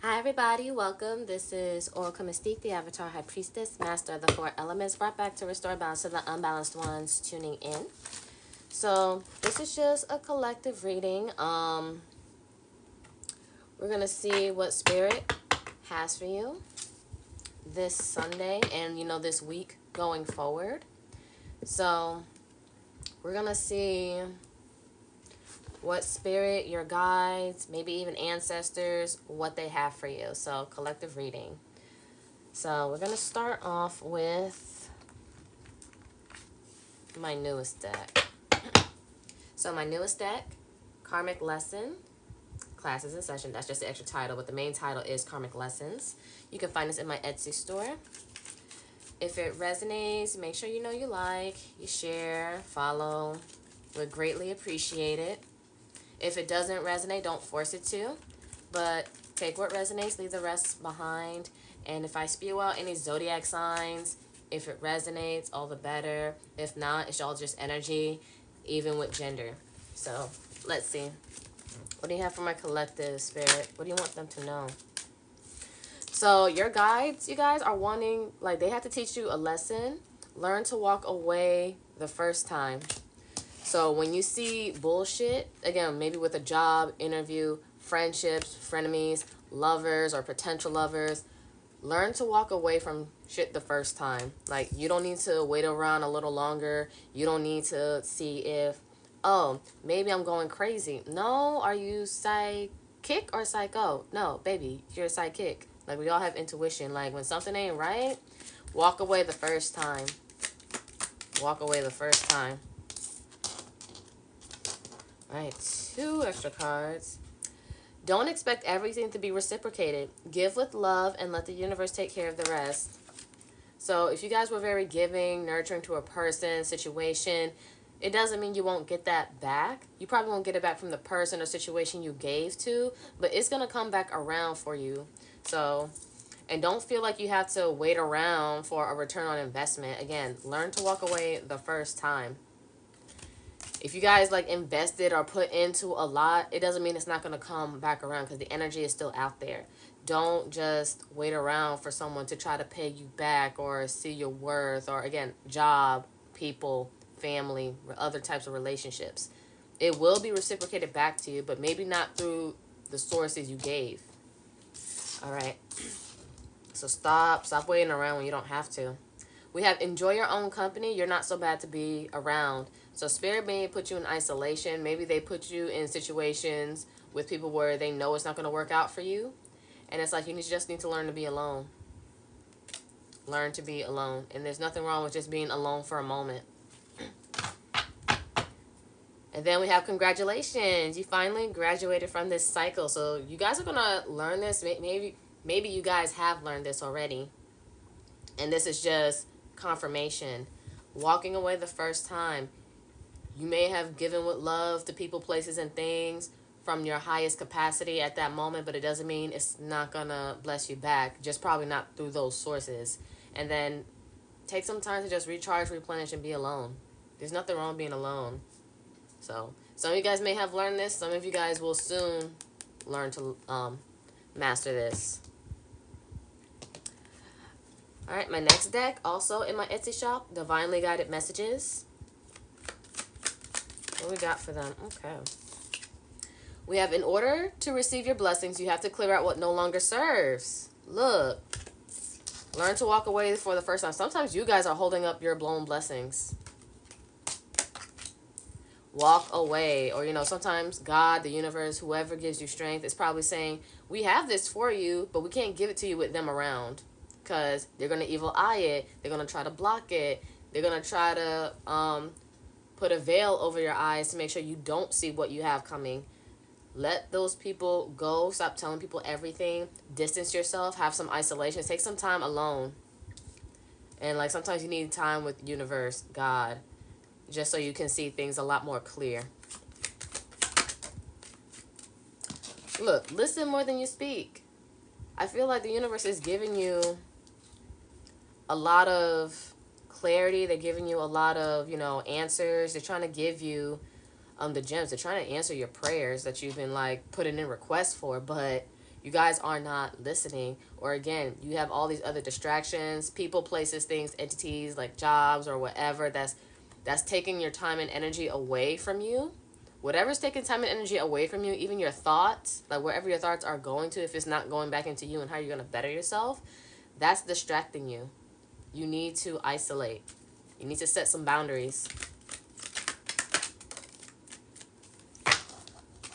Hi everybody, welcome. This is Oracle Mystique, the Avatar High Priestess, Master of the Four Elements, brought back to restore balance to the unbalanced ones tuning in. So this is just a collective reading. We're gonna see what Spirit has for you this Sunday and this week going forward. So we're gonna see what Spirit, your guides, maybe even ancestors, what they have for you. So collective reading. So we're going to start off with my newest deck. So my newest deck, Karmic Lesson, Classes in Session. That's just the extra title, but the main title is Karmic Lessons. You can find this in my Etsy store. If it resonates, make sure you like, you share, follow. Would greatly appreciate it. If it doesn't resonate, don't force it to. But take what resonates, leave the rest behind. And if I spew out any zodiac signs, if it resonates, all the better. If not, it's all just energy, even with gender. So let's see. What do you have for my collective, Spirit? What do you want them to know? So your guides, you guys, are wanting, like, they have to teach you a lesson. Learn to walk away the first time. So when you see bullshit, again, maybe with a job, interview, friendships, frenemies, lovers or potential lovers, learn to walk away from shit the first time. Like, you don't need to wait around a little longer. You don't need to see if, oh, maybe I'm going crazy. No, are you psychic or psycho? No, baby, you're a psychic. Like, we all have intuition. Like, when something ain't right, walk away the first time. Walk away the first time. All right, 2 extra cards. Don't expect everything to be reciprocated. Give with love and let the universe take care of the rest. So if you guys were very giving, nurturing to a person, situation, it doesn't mean you won't get that back. You probably won't get it back from the person or situation you gave to, but it's going to come back around for you. So, and don't feel like you have to wait around for a return on investment. Again, learn to walk away the first time. If you guys like invested or put into a lot, it doesn't mean it's not going to come back around because the energy is still out there. Don't just wait around for someone to try to pay you back or see your worth or, again, job, people, family, or other types of relationships. It will be reciprocated back to you, but maybe not through the sources you gave. All right. So stop waiting around when you don't have to. We have enjoy your own company. You're not so bad to be around. So Spirit may put you in isolation. Maybe they put you in situations with people where they know it's not going to work out for you. And it's like you just need to learn to be alone. Learn to be alone. And there's nothing wrong with just being alone for a moment. And then we have congratulations. You finally graduated from this cycle. So you guys are going to learn this. Maybe you guys have learned this already. And this is just confirmation. Walking away the first time. You may have given with love to people, places, and things from your highest capacity at that moment, but it doesn't mean it's not gonna bless you back. Just probably not through those sources. And then take some time to just recharge, replenish, and be alone. There's nothing wrong with being alone. So some of you guys may have learned this. Some of you guys will soon learn to master this. All right, my next deck, also in my Etsy shop, Divinely Guided Messages. What we got for them? Okay. We have, in order to receive your blessings, you have to clear out what no longer serves. Look. Learn to walk away for the first time. Sometimes you guys are holding up your blown blessings. Walk away. Or, sometimes God, the universe, whoever gives you strength is probably saying, we have this for you, but we can't give it to you with them around. Because they're going to evil eye it. They're going to try to block it. They're going to try to put a veil over your eyes to make sure you don't see what you have coming. Let those people go. Stop telling people everything. Distance yourself. Have some isolation. Take some time alone. And like sometimes you need time with universe, God, just so you can see things a lot more clear. Look, listen more than you speak. I feel like the universe is giving you a lot of clarity. They're giving you a lot of, answers. They're trying to give you the gems. They're trying to answer your prayers that you've been like putting in requests for, but You guys are not listening. Or again, you have all these other distractions, people, places, things, entities, like jobs or whatever that's taking your time and energy away from you. Whatever's taking time and energy away from you, even your thoughts, like wherever your thoughts are going to, if it's not going back into you and how you're going to better yourself, that's distracting you. You need to isolate. You need to set some boundaries.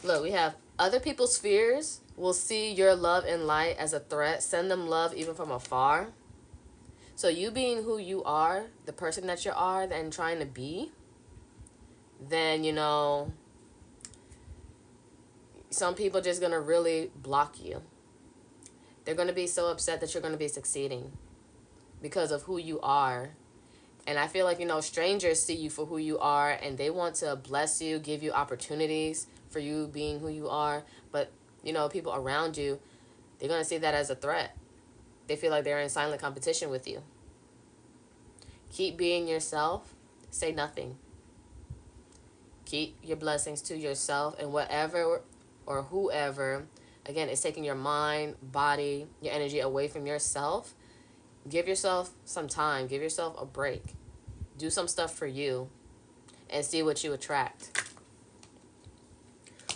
Look, we have other people's fears will see your love and light as a threat. Send them love even from afar. So you being who you are, the person that you are and trying to be, then, you know, some people just going to really block you. They're going to be so upset that you're going to be succeeding because of who you are. And I feel like, you know, strangers see you for who you are and they want to bless you, give you opportunities for you being who you are. But, you know, people around you, they're going to see that as a threat. They feel like they're in silent competition with you. Keep being yourself. Say nothing. Keep your blessings to yourself, and whatever or whoever, again, is taking your mind, body, your energy away from yourself, give yourself some time. Give yourself a break. Do some stuff for you and see what you attract.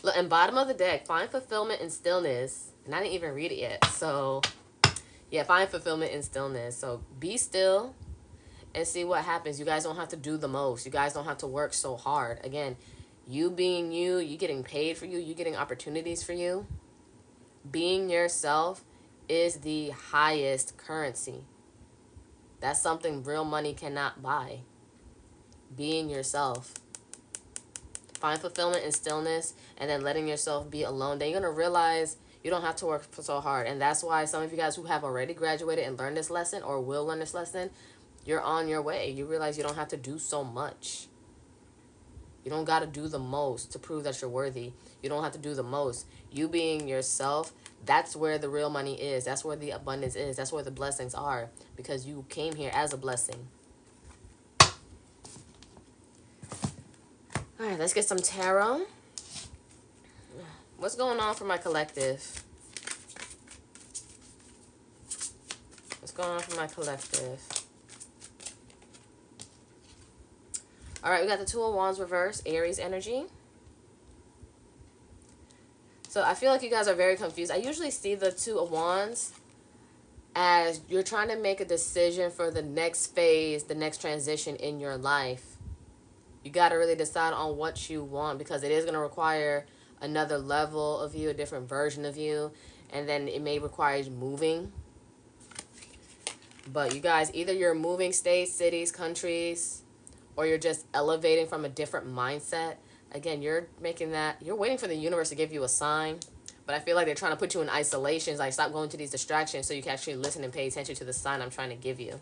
Look, in bottom of the deck, find fulfillment in stillness. And I didn't even read it yet. So, yeah, find fulfillment in stillness. So, be still and see what happens. You guys don't have to do the most. You guys don't have to work so hard. Again, you being you, you getting paid for you, you getting opportunities for you. Being yourself is the highest currency. That's something real money cannot buy. Being yourself. Find fulfillment in stillness and then letting yourself be alone. Then you're going to realize you don't have to work so hard. And that's why some of you guys who have already graduated and learned this lesson or will learn this lesson, you're on your way. You realize you don't have to do so much. You don't got to do the most to prove that you're worthy. You don't have to do the most. You being yourself, that's where the real money is. That's where the abundance is. That's where the blessings are. Because you came here as a blessing. All right, let's get some tarot. What's going on for my collective? What's going on for my collective? All right, we got the Two of Wands reverse, Aries energy. So I feel like you guys are very confused. I usually see the Two of Wands as you're trying to make a decision for the next phase, the next transition in your life. You got to really decide on what you want because it is going to require another level of you, a different version of you. And then it may require you moving. But you guys, either you're moving states, cities, countries, or you're just elevating from a different mindset. Again, you're making that, you're waiting for the universe to give you a sign. But I feel like they're trying to put you in isolation. Like, stop going to these distractions so you can actually listen and pay attention to the sign I'm trying to give you.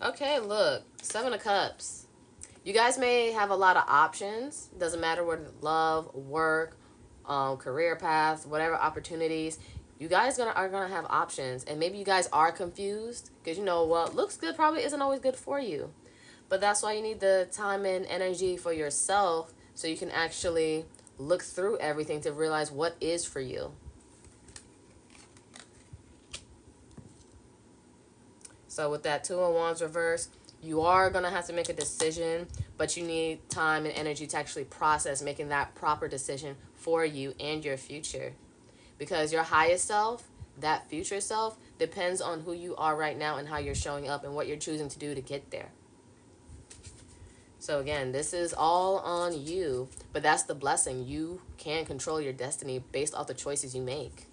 Okay, look. 7 of Cups. You guys may have a lot of options. Doesn't matter whether love, work, career paths, whatever opportunities. You guys are gonna have options, and maybe you guys are confused because you know what looks good probably isn't always good for you. But that's why you need the time and energy for yourself so you can actually look through everything to realize what is for you. So with that Two of Wands reverse, you are gonna have to make a decision, but you need time and energy to actually process making that proper decision for you and your future. Because your highest self, that future self, depends on who you are right now and how you're showing up and what you're choosing to do to get there. So again, this is all on you, but that's the blessing. You can control your destiny based off the choices you make.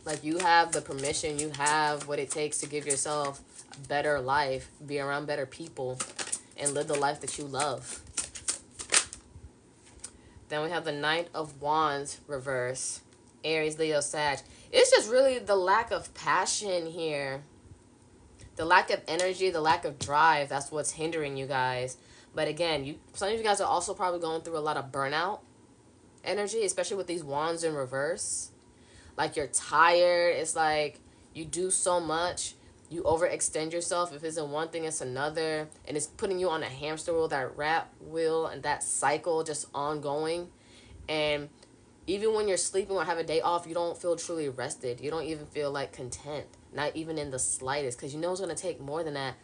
Like, you have the permission, you have what it takes to give yourself a better life, be around better people, and live the life that you love. Then we have the Knight of Wands reverse. Aries, Leo, Sag. It's just really the lack of passion here. The lack of energy, the lack of drive. That's what's hindering you guys. But again, some of you guys are also probably going through a lot of burnout energy, especially with these wands in reverse. Like, you're tired. It's like you do so much You overextend yourself. If it's in one thing, it's another. And it's putting you on a hamster wheel, that rat wheel, and that cycle just ongoing. And even when you're sleeping or have a day off, you don't feel truly rested. You don't even feel like content. Not even in the slightest. Because you know it's going to take more than that.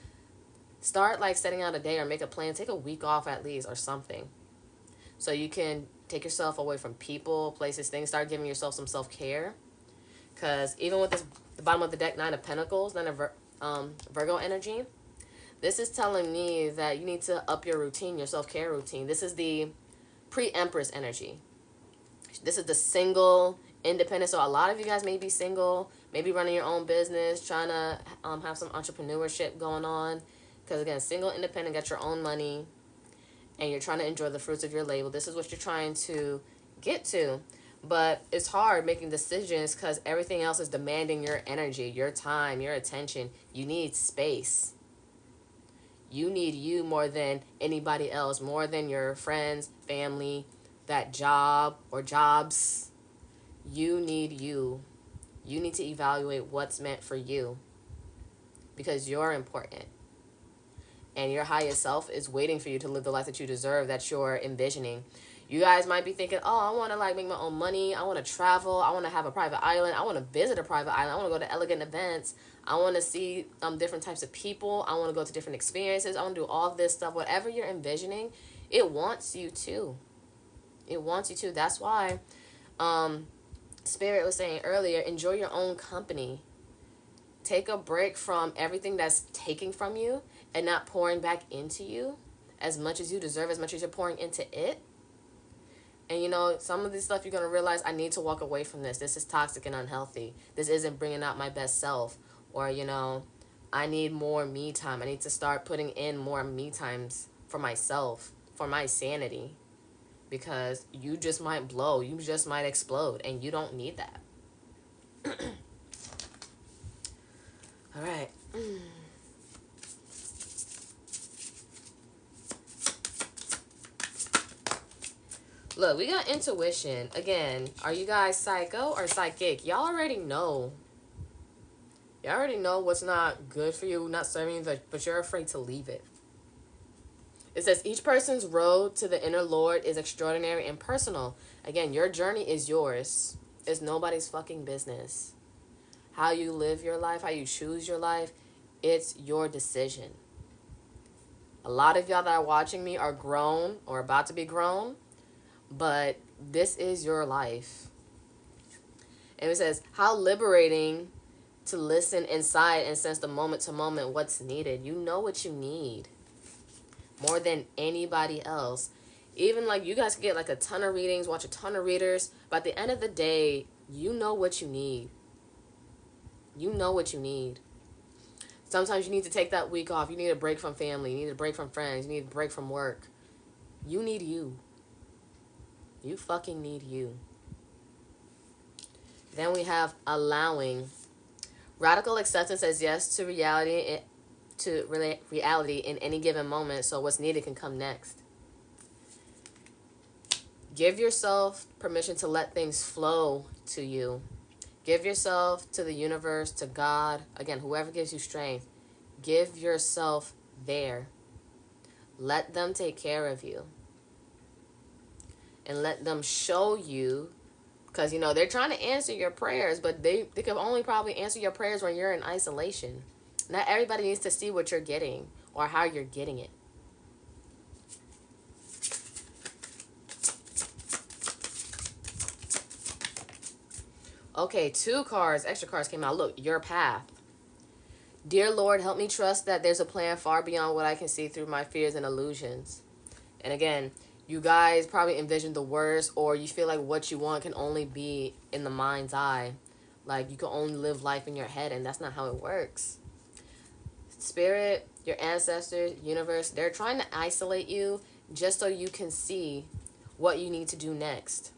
Start like setting out a day or make a plan. Take a week off at least or something. So you can take yourself away from people, places, things. Start giving yourself some self-care. Because even with this, the bottom of the deck, Nine of Pentacles, Nine of Virgo energy, this is telling me that you need to up your routine, your self-care routine. This is the pre-Empress energy. This is the single, independent. So a lot of you guys may be single, maybe running your own business, trying to have some entrepreneurship going on. Because again, single, independent, got your own money, and you're trying to enjoy the fruits of your labor. This is what you're trying to get to. But it's hard making decisions because everything else is demanding your energy, your time, your attention. You need space. You need you more than anybody else, more than your friends, family, that job or jobs. You need you. You need to evaluate what's meant for you because you're important. And your highest self is waiting for you to live the life that you deserve, that you're envisioning. You guys might be thinking, oh, I want to like make my own money. I want to travel. I want to have a private island. I want to visit a private island. I want to go to elegant events. I want to see different types of people. I want to go to different experiences. I want to do all this stuff. Whatever you're envisioning, it wants you to. It wants you to. That's why Spirit was saying earlier, enjoy your own company. Take a break from everything that's taking from you and not pouring back into you as much as you deserve, as much as you're pouring into it. And, you know, some of this stuff you're going to realize, I need to walk away from this. This is toxic and unhealthy. This isn't bringing out my best self. Or, you know, I need more me time. I need to start putting in more me times for myself, for my sanity. Because you just might blow. You just might explode. And you don't need that. All right. Look, we got intuition. Again, are you guys psycho or psychic? Y'all already know. Y'all already know what's not good for you, not serving you, but you're afraid to leave it. It says, each person's road to the inner Lord is extraordinary and personal. Again, your journey is yours. It's nobody's fucking business. How you live your life, how you choose your life, it's your decision. A lot of y'all that are watching me are grown or about to be grown, but this is your life. And it says, how liberating to listen inside and sense the moment to moment what's needed. You know what you need more than anybody else. Even like you guys can get like a ton of readings, watch a ton of readers, but at the end of the day, you know what you need. You know what you need. Sometimes you need to take that week off. You need a break from family. You need a break from friends. You need a break from work. You need you. You fucking need you. Then we have allowing. Radical acceptance says yes to reality in any given moment, so what's needed can come next. Give yourself permission to let things flow to you. Give yourself to the universe, to God. Again, whoever gives you strength. Give yourself there. Let them take care of you. And let them show you. Because, you know, they're trying to answer your prayers, but they can only probably answer your prayers when you're in isolation. Not everybody needs to see what you're getting or how you're getting it. Okay, 2 cards, extra cards came out. Look, your path. Dear Lord, help me trust that there's a plan far beyond what I can see through my fears and illusions. And again, you guys probably envision the worst, or you feel like what you want can only be in the mind's eye. Like you can only live life in your head, and that's not how it works. Spirit, your ancestors, universe, they're trying to isolate you just so you can see what you need to do next.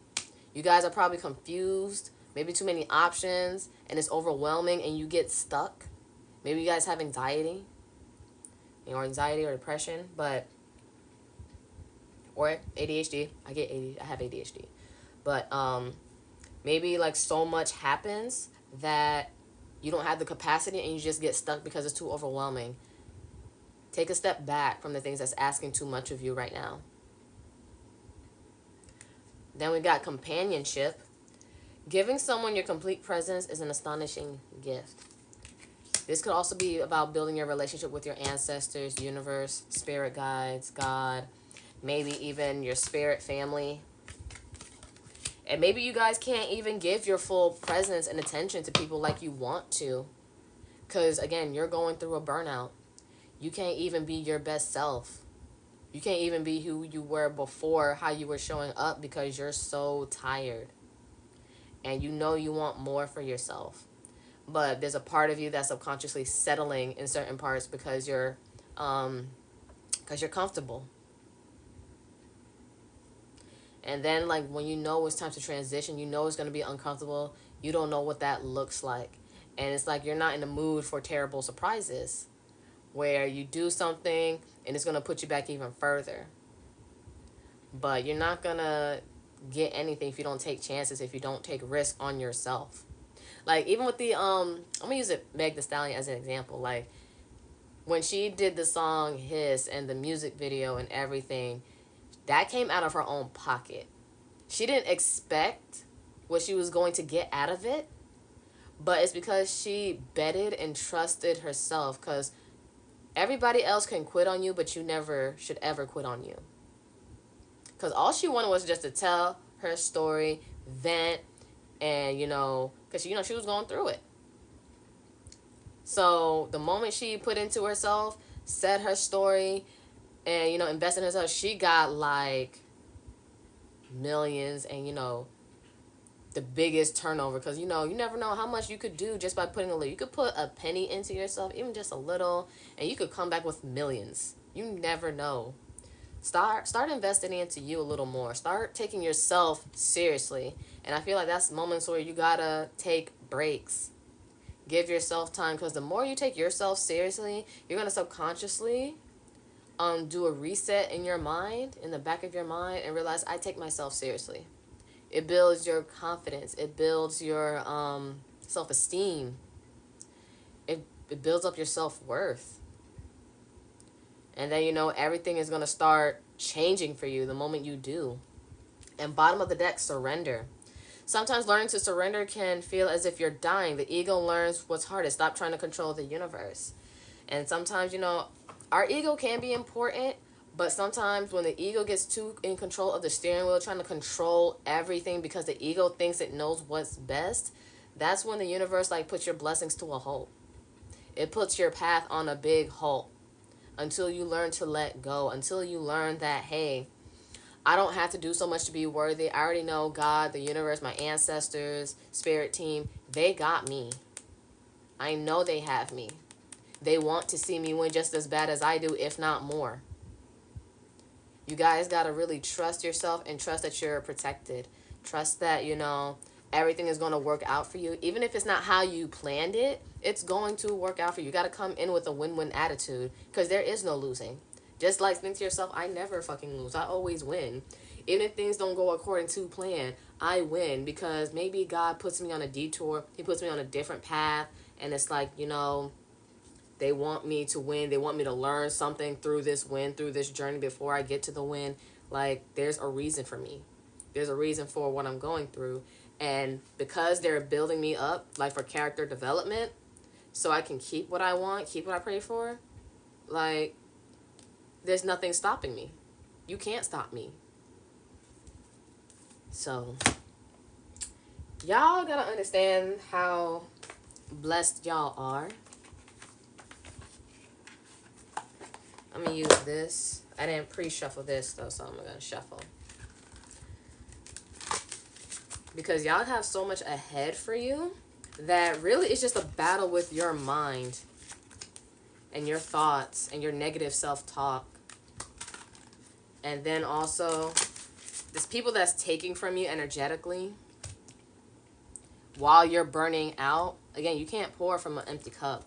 You guys are probably confused, maybe too many options, and it's overwhelming, and you get stuck. Maybe you guys have anxiety, or depression, or ADHD. I have ADHD. But maybe like so much happens that you don't have the capacity and you just get stuck because it's too overwhelming. Take a step back from the things that's asking too much of you right now. Then we got companionship. Giving someone your complete presence is an astonishing gift. This could also be about building your relationship with your ancestors, universe, spirit guides, God, maybe even your spirit family. And maybe you guys can't even give your full presence and attention to people like you want to. Because, again, you're going through a burnout. You can't even be your best self. You can't even be who you were before, how you were showing up, because you're so tired. And you know you want more for yourself. But there's a part of you that's subconsciously settling in certain parts because you're comfortable. And then, like, when you know it's time to transition, you know it's going to be uncomfortable. You don't know what that looks like. And it's like you're not in the mood for terrible surprises where you do something and it's going to put you back even further. But you're not going to get anything if you don't take chances, if you don't take risks on yourself. Like, even with the, I'm going to use Meg Thee Stallion as an example. Like, when she did the song Hiss and the music video and everything, that came out of her own pocket. She didn't expect what she was going to get out of it, but it's because she betted and trusted herself, because everybody else can quit on you, but you never should ever quit on you. Because all she wanted was just to tell her story, vent, and, because, she was going through it. So the moment she put into herself, said her story, and, invested in herself, she got, like, millions and, the biggest turnover. Because, you never know how much you could do just by putting a little. You could put a penny into yourself, even just a little, and you could come back with millions. You never know. Start investing into you a little more. Start taking yourself seriously. And I feel like that's moments where you gotta take breaks. Give yourself time, because the more you take yourself seriously, you're gonna subconsciously do a reset in your mind, in the back of your mind, and realize I take myself seriously. It builds your confidence. It builds your self-esteem. It builds up your self-worth. And then, everything is going to start changing for you the moment you do. And bottom of the deck, surrender. Sometimes learning to surrender can feel as if you're dying. The ego learns what's hardest. Stop trying to control the universe. And sometimes, our ego can be important, but sometimes when the ego gets too in control of the steering wheel, trying to control everything because the ego thinks it knows what's best, that's when the universe, like, puts your blessings to a halt. It puts your path on a big halt until you learn to let go, until you learn that, hey, I don't have to do so much to be worthy. I already know God, the universe, my ancestors, spirit team, they got me. I know they have me. They want to see me win just as bad as I do, if not more. You guys got to really trust yourself and trust that you're protected. Trust that, everything is going to work out for you. Even if it's not how you planned it, it's going to work out for you. You got to come in with a win-win attitude, because there is no losing. Just like, think to yourself, I never fucking lose. I always win. Even if things don't go according to plan, I win, because maybe God puts me on a detour. He puts me on a different path, and it's like, they want me to win. They want me to learn something through this win, through this journey before I get to the win. Like, there's a reason for me. There's a reason for what I'm going through. And because they're building me up, like, for character development, so I can keep what I want, keep what I pray for, like, there's nothing stopping me. You can't stop me. So, y'all gotta understand how blessed y'all are. I'm going to use this. I didn't pre-shuffle this, though, so I'm going to shuffle. Because y'all have so much ahead for you that really it's just a battle with your mind and your thoughts and your negative self-talk. And then also, there's people that's taking from you energetically while you're burning out. Again, you can't pour from an empty cup.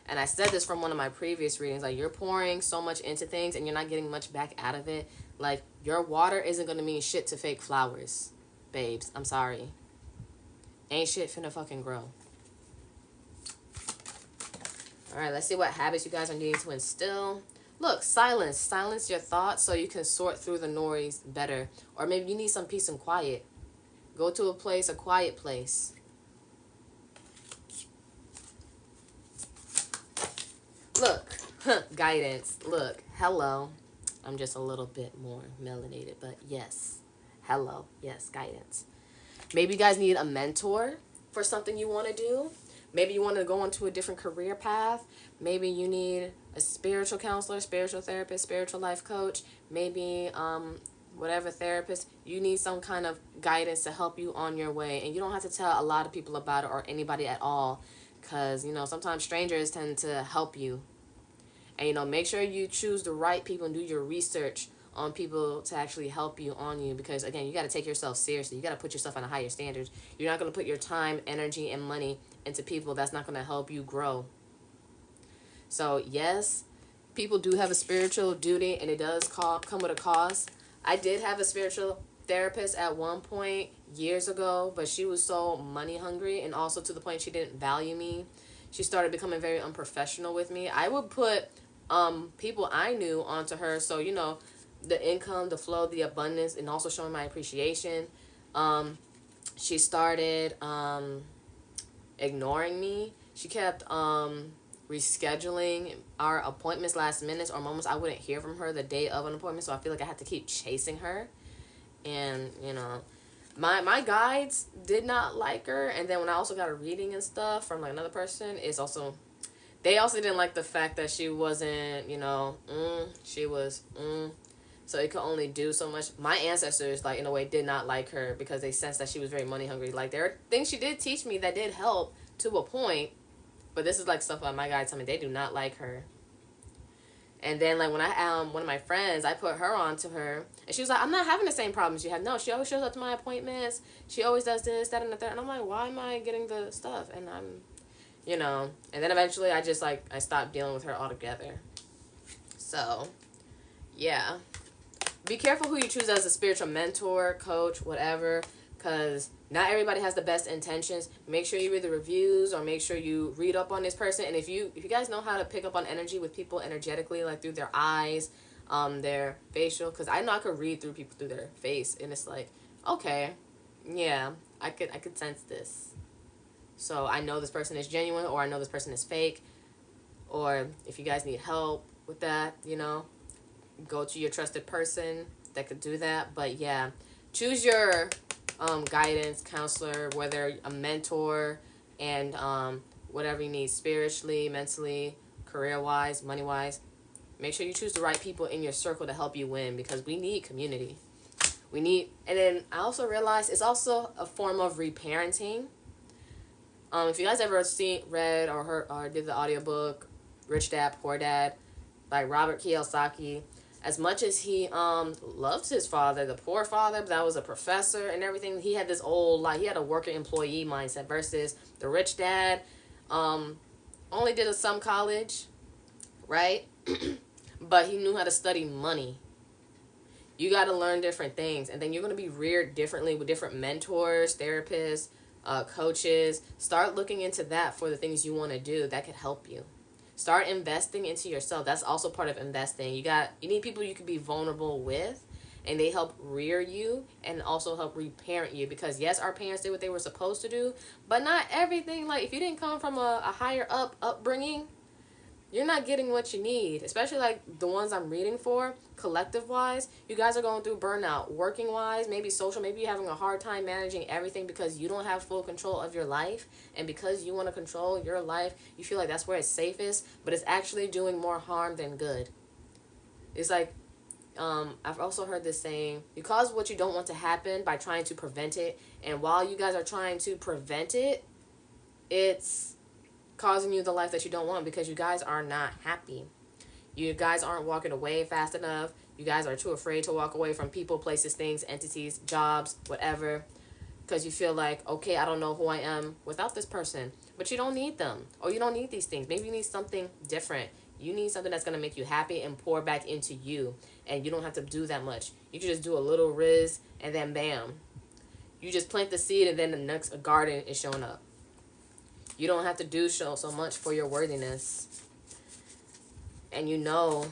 And I said this from one of my previous readings, like, you're pouring so much into things and you're not getting much back out of it. Like, your water isn't going to mean shit to fake flowers, babes. I'm sorry. ain't shit finna fucking grow. All right, let's see what habits you guys are needing to instill. Look, silence. Silence your thoughts so you can sort through the noise better. Or maybe you need some peace and quiet. Go to a place, a quiet place. Look, guidance. Look, hello. I'm just a little bit more melanated, but yes. Hello. Yes, guidance. Maybe you guys need a mentor for something you want to do. Maybe you want to go into a different career path. Maybe you need a spiritual counselor, spiritual therapist, spiritual life coach. Maybe whatever therapist. You need some kind of guidance to help you on your way. And you don't have to tell a lot of people about it or anybody at all. Because, you know, sometimes strangers tend to help you. And, you know, make sure you choose the right people and do your research on people to actually help you on you. Because, again, you got to take yourself seriously. You got to put yourself on a higher standard. You're not going to put your time, energy, and money into people that's not going to help you grow. So, yes, people do have a spiritual duty, and it does come with a cost. I did have a spiritual therapist at one point years ago, but she was so money hungry, and also to the point she didn't value me. She started becoming very unprofessional with me. I would put people I knew onto her, so, you know, the income, the flow, the abundance, and also showing my appreciation. She started ignoring me. She kept rescheduling our appointments last minute, or moments I wouldn't hear from her the day of an appointment, so I feel like I had to keep chasing her. And, you know, my guides did not like her. And then when I also got a reading and stuff from like another person, they also didn't like the fact that she wasn't, you know, she was so it could only do so much. My ancestors, like, in a way, did not like her because they sensed that she was very money hungry. Like, there are things she did teach me that did help to a point, but this is like stuff that my guides tell me they do not like her. And then, like, when one of my friends, I put her on to her, and she was like, I'm not having the same problems you have. No, she always shows up to my appointments. She always does this, that, and the third. And I'm like, why am I getting the stuff? And I'm, you know, and then eventually I just, like, I stopped dealing with her altogether. So, yeah. Be careful who you choose as a spiritual mentor, coach, whatever, because not everybody has the best intentions. Make sure you read the reviews, or make sure you read up on this person. And if you guys know how to pick up on energy with people energetically, like through their eyes, their facial, because I know I could read through people through their face, and it's like, okay, yeah, I could sense this. So I know this person is genuine, or I know this person is fake. Or if you guys need help with that, you know, go to your trusted person that could do that. But yeah, choose your guidance counselor, whether a mentor, and whatever you need spiritually, mentally, career-wise, money-wise. Make sure you choose the right people in your circle to help you win, because we need community. And then I also realized it's also a form of reparenting. If you guys ever read or heard or did the audiobook Rich Dad, Poor Dad by Robert Kiyosaki, as much as he loved his father, the poor father, but that was a professor and everything, he had this he had a worker employee mindset, versus the rich dad only did some college, right? But he knew how to study money. You got to learn different things, and then you're going to be reared differently with different mentors, therapists, coaches. Start looking into that for the things you want to do that could help you. Start investing into yourself. That's also part of investing. You need people you can be vulnerable with, and they help rear you and also help reparent you. Because yes, our parents did what they were supposed to do, but not everything. Like, if you didn't come from a higher upbringing, you're not getting what you need. Especially like the ones I'm reading for, collective wise, you guys are going through burnout. Working wise, maybe social, maybe you're having a hard time managing everything because you don't have full control of your life. And because you want to control your life, you feel like that's where it's safest, but it's actually doing more harm than good. It's like, I've also heard this saying, you cause what you don't want to happen by trying to prevent it. And while you guys are trying to prevent it, it's causing you the life that you don't want, because you guys are not happy. You guys aren't walking away fast enough. You guys are too afraid to walk away from people, places, things, entities, jobs, whatever, because you feel like, okay, I don't know who I am without this person. But you don't need them, or you don't need these things. Maybe you need something different. You need something that's going to make you happy and pour back into you, and you don't have to do that much. You can just do a little riz, and then bam, You just plant the seed and then the next garden is showing up. You don't have to do so much for your worthiness. And you know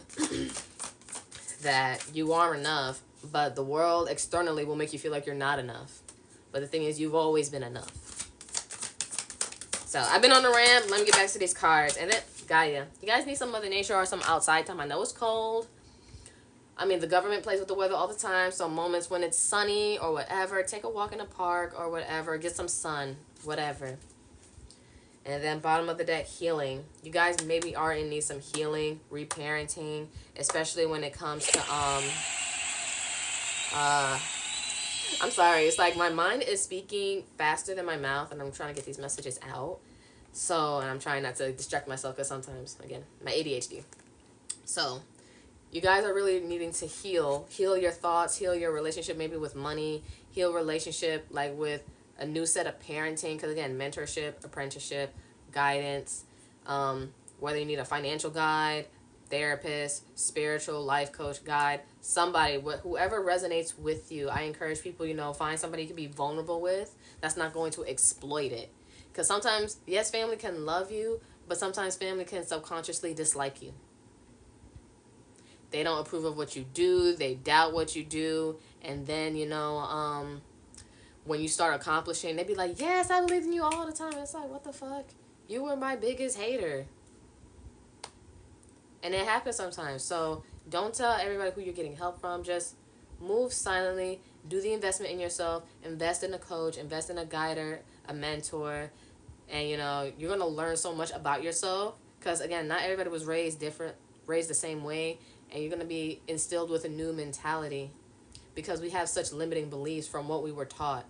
that you are enough, but the world externally will make you feel like you're not enough. But the thing is, you've always been enough. So I've been on the rant. Let me get back to these cards. And then Gaia. You guys need some Mother Nature or some outside time. I know it's cold. I mean, the government plays with the weather all the time. So moments when it's sunny or whatever, take a walk in the park or whatever. Get some sun, whatever. And then bottom of the deck, healing. You guys maybe are in need some healing, reparenting, especially when it comes to I'm sorry, it's like my mind is speaking faster than my mouth, and I'm trying to get these messages out. So, and I'm trying not to distract myself, because sometimes, again, my ADHD. So, you guys are really needing to heal your thoughts, heal your relationship maybe with money, heal relationship like with a new set of parenting, because again, mentorship, apprenticeship, guidance, whether you need a financial guide, therapist, spiritual life coach guide, somebody, whoever resonates with you. I encourage people, you know, find somebody you can be vulnerable with that's not going to exploit it. Because sometimes, yes, family can love you, but sometimes family can subconsciously dislike you. They don't approve of what you do, they doubt what you do, and then, you know, when you start accomplishing, they be like, yes, I believe in you all the time. It's like, what the fuck? You were my biggest hater. And it happens sometimes. So don't tell everybody who you're getting help from. Just move silently. Do the investment in yourself. Invest in a coach. Invest in a guider, a mentor. And, you know, you're going to learn so much about yourself. Because, again, not everybody was raised the same way. And you're going to be instilled with a new mentality. Because we have such limiting beliefs from what we were taught.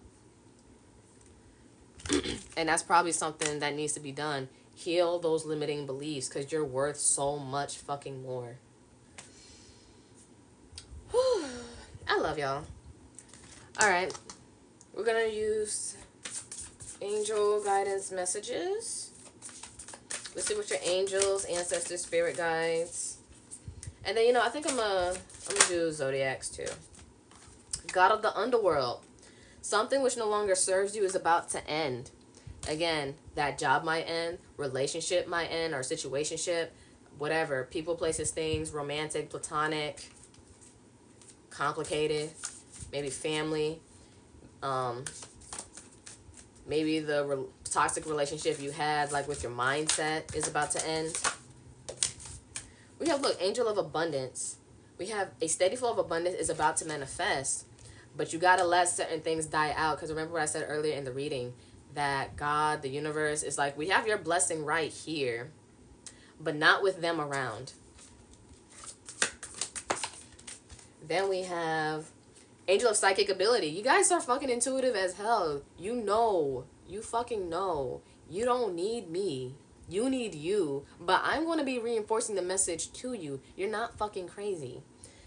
And that's probably something that needs to be done. Heal those limiting beliefs, because you're worth so much fucking more. Whew. I love y'all. Alright. We're going to use angel guidance messages. Let's see what your angels, ancestors, spirit guides. And then, you know, I think I'm gonna do Zodiacs too. God of the underworld. Something which no longer serves you is about to end. Again, that job might end, relationship might end, or situationship, whatever. People, places, things, romantic, platonic, complicated, maybe family. Maybe the toxic relationship you had, like with your mindset, is about to end. We have, look, angel of abundance. We have a steady flow of abundance is about to manifest. But you got to let certain things die out. Because remember what I said earlier in the reading. That God, the universe, is like, we have your blessing right here. But not with them around. Then we have angel of psychic ability. You guys are fucking intuitive as hell. You know. You fucking know. You don't need me. You need you. But I'm going to be reinforcing the message to you. You're not fucking crazy.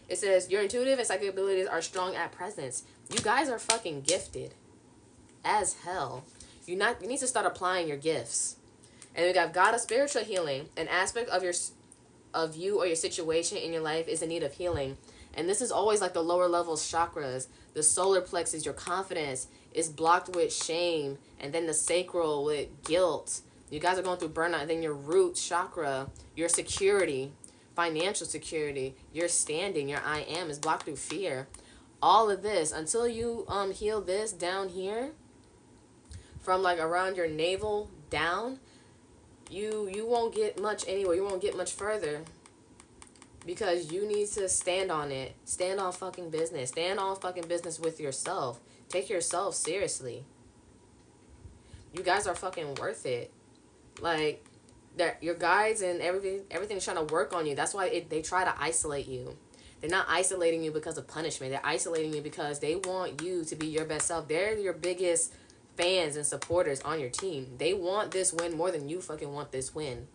It says, your intuitive and psychic abilities are strong at presence. You guys are fucking gifted. As hell. You need to start applying your gifts. And we got God of spiritual healing. An aspect of you or your situation in your life is in need of healing. And this is always like the lower levels chakras. The solar plexus, your confidence, is blocked with shame. And then the sacral with guilt. You guys are going through burnout. And then your root chakra, your security, financial security, your standing, your I am is blocked through fear. All of this, until you heal this down here, from like around your navel down, you won't get much anywhere. You won't get much further. Because you need to stand on it. Stand on fucking business. Stand on fucking business with yourself. Take yourself seriously. You guys are fucking worth it. Like, your guides and everything's trying to work on you. That's why they try to isolate you. They're not isolating you because of punishment. They're isolating you because they want you to be your best self. They're your biggest fans and supporters on your team. They want this win more than you fucking want this win.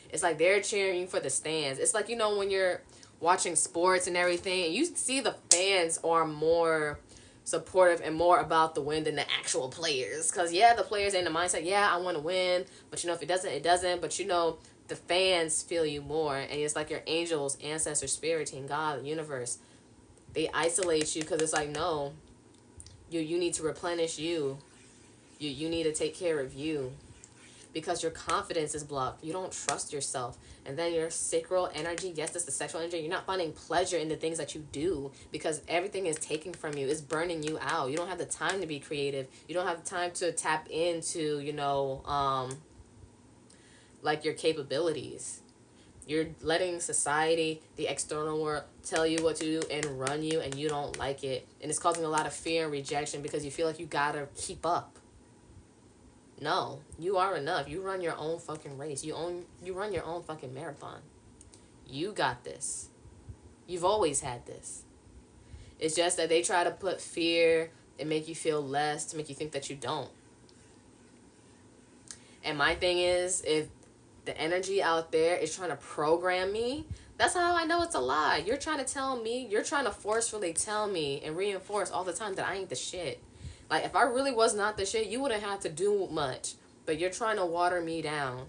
It's like they're cheering for the stands. It's like, you know, when you're watching sports and everything, and you see the fans are more supportive and more about the win than the actual players. Because, yeah, the players ain't the mindset, yeah, I want to win. But, you know, if it doesn't, it doesn't. But, you know, the fans feel you more. And it's like your angels, ancestors, spirit team, God, the universe. They isolate you because it's like, no, You need to replenish you. You need to take care of you. Because your confidence is blocked. You don't trust yourself. And then your sacral energy, yes, that's the sexual energy. You're not finding pleasure in the things that you do because everything is taken from you. It's burning you out. You don't have the time to be creative. You don't have the time to tap into, you know, like your capabilities. You're letting society, the external world, tell you what to do and run you, and you don't like it. And it's causing a lot of fear and rejection because you feel like you gotta keep up. No, you are enough. You run your own fucking race. You run your own fucking marathon. You got this. You've always had this. It's just that they try to put fear and make you feel less to make you think that you don't. And my thing is, if the energy out there is trying to program me, that's how I know it's a lie. You're trying to tell me, you're trying to forcefully tell me and reinforce all the time that I ain't the shit. Like, if I really was not the shit, you wouldn't have to do much. But you're trying to water me down.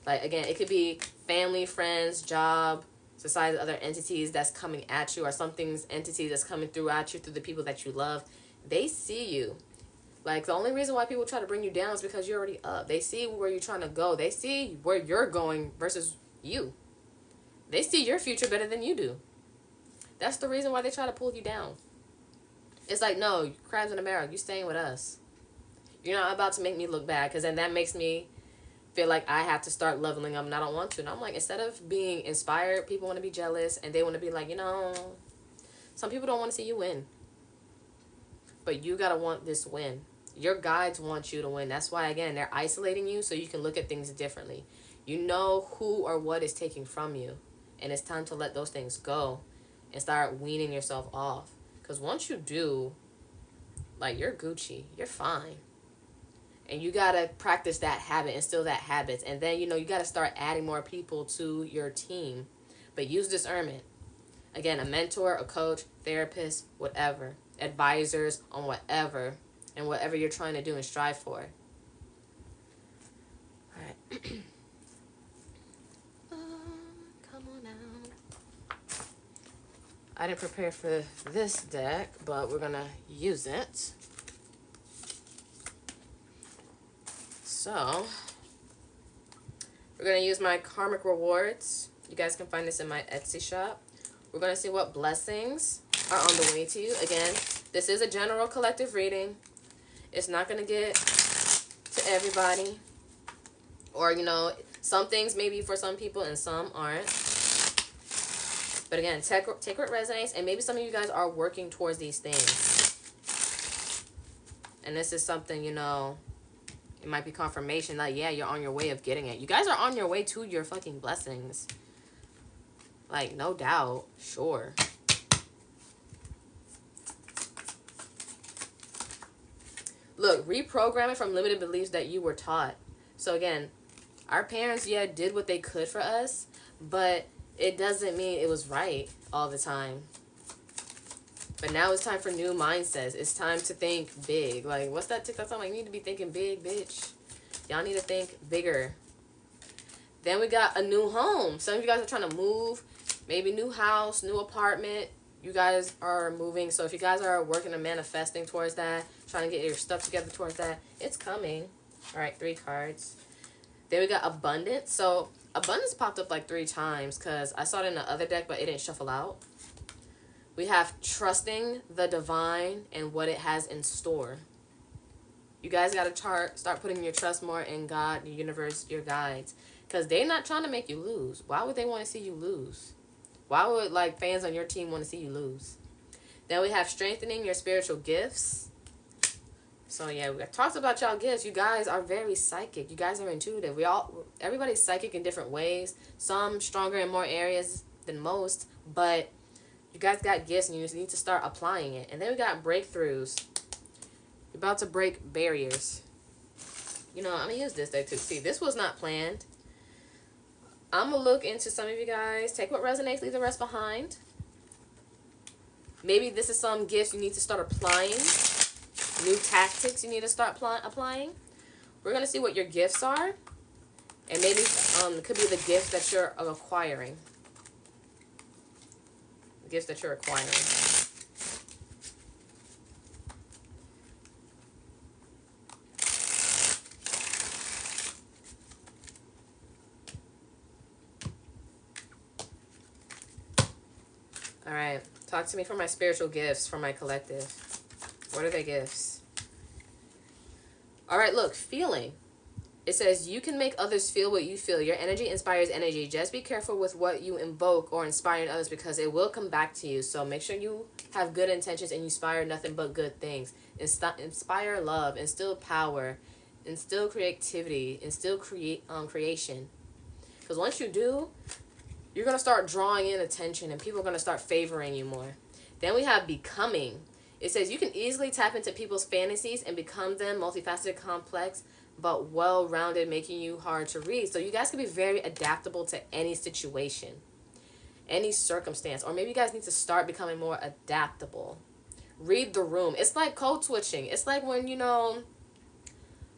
Like, again, it could be family, friends, job, society, other entities that's coming at you, or something's entity that's coming through at you through the people that you love. They see you. Like, the only reason why people try to bring you down is because you're already up. They see where you're trying to go. They see where you're going versus you. They see your future better than you do. That's the reason why they try to pull you down. It's like, no, crabs in a barrel. You staying with us. You're not about to make me look bad, because then that makes me feel like I have to start leveling up, and I don't want to. And I'm like, instead of being inspired, people want to be jealous, and they want to be like, you know, some people don't want to see you win. But you got to want this win. Your guides want you to win. That's why, again, they're isolating you so you can look at things differently. You know who or what is taking from you, and it's time to let those things go and start weaning yourself off. Because once you do, like, you're Gucci. You're fine. And you got to practice that habit, instill that habit. And then, you know, you got to start adding more people to your team. But use discernment. Again, a mentor, a coach, therapist, whatever. Advisors on whatever. And whatever you're trying to do and strive for. All right. Come on out. I didn't prepare for this deck, but we're going to use it. So, we're going to use my karmic rewards. You guys can find this in my Etsy shop. We're going to see what blessings are on the way to you. Again, this is a general collective reading. It's not going to get to everybody. Or, you know, some things may be for some people and some aren't. But again, take what resonates. And maybe some of you guys are working towards these things. And this is something, you know, it might be confirmation that, yeah, you're on your way of getting it. You guys are on your way to your fucking blessings. Like, no doubt. Sure. Look, reprogramming from limited beliefs that you were taught. So again, our parents, yeah, did what they could for us, but it doesn't mean it was right all the time. But now it's time for new mindsets. It's time to think big. Like, what's that TikTok song? Like, you need to be thinking big, bitch. Y'all need to think bigger. Then we got a new home. Some of you guys are trying to move. Maybe new house, new apartment. You guys are moving. So if you guys are working and manifesting towards that, trying to get your stuff together towards that, it's coming. All right, 3 cards. Then we got abundance. So abundance popped up like 3 times because I saw it in the other deck, but it didn't shuffle out. We have trusting the divine and what it has in store. You guys got to start putting your trust more in God, the universe, your guides. Because they're not trying to make you lose. Why would they want to see you lose? Why would, like, fans on your team want to see you lose? Then we have strengthening your spiritual gifts. So, yeah, we talked about y'all gifts. You guys are very psychic. You guys are intuitive. Everybody's psychic in different ways. Some stronger in more areas than most. But you guys got gifts and you just need to start applying it. And then we got breakthroughs. You're about to break barriers. You know, I'm going to use this deck too. See, this was not planned. I'm going to look into some of you guys. Take what resonates, leave the rest behind. Maybe this is some gifts you need to start applying. New tactics you need to start applying. We're going to see what your gifts are. And maybe it could be the gift that you're acquiring. The gifts that you're acquiring. All right. Talk to me for my spiritual gifts for my collective. What are their gifts? All right, look, feeling. It says, you can make others feel what you feel. Your energy inspires energy. Just be careful with what you invoke or inspire in others because it will come back to you. So make sure you have good intentions and you inspire nothing but good things. Inspire love, instill power, instill creativity, instill creation. Because once you do, you're going to start drawing in attention and people are going to start favoring you more. Then we have becoming. It says, you can easily tap into people's fantasies and become them, multifaceted, complex, but well-rounded, making you hard to read. So you guys can be very adaptable to any situation, any circumstance, or maybe you guys need to start becoming more adaptable. Read the room. It's like code switching. It's like when, you know,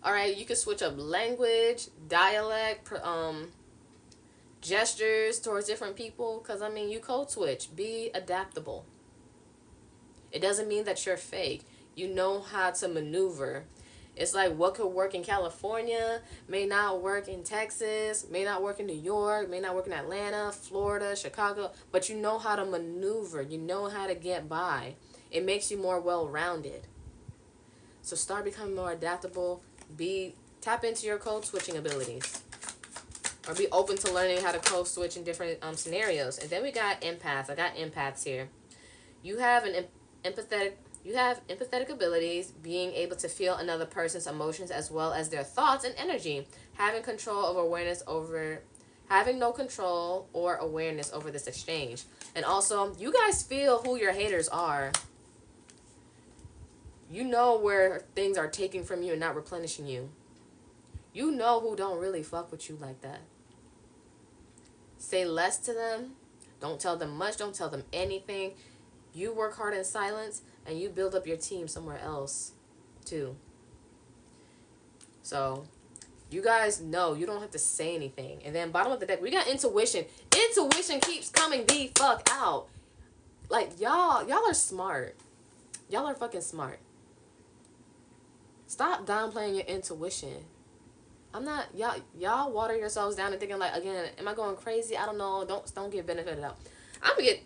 all right, you can switch up language, dialect, gestures towards different people, because, I mean, you code switch. Be adaptable. It doesn't mean that you're fake. You know how to maneuver. It's like what could work in California may not work in Texas, may not work in New York, may not work in Atlanta, Florida, Chicago, but you know how to maneuver. You know how to get by. It makes you more well-rounded. So start becoming more adaptable. Tap into your code switching abilities. Or be open to learning how to code switch in different scenarios. And then we got empaths. I got empaths here. You have empathetic abilities, being able to feel another person's emotions as well as their thoughts and energy, having no control or awareness over this exchange. And also, you guys feel who your haters are. You know where things are taking from you and not replenishing you. You know who don't really fuck with you like that. Say less to them. Don't tell them much. Don't tell them anything. You work hard in silence, and you build up your team somewhere else, too. So, you guys know you don't have to say anything. And then bottom of the deck, we got intuition. Intuition keeps coming the fuck out. Like, y'all are smart. Y'all are fucking smart. Stop downplaying your intuition. I'm not, y'all water yourselves down and thinking like, again, am I going crazy? I don't know. Don't get benefit of the doubt.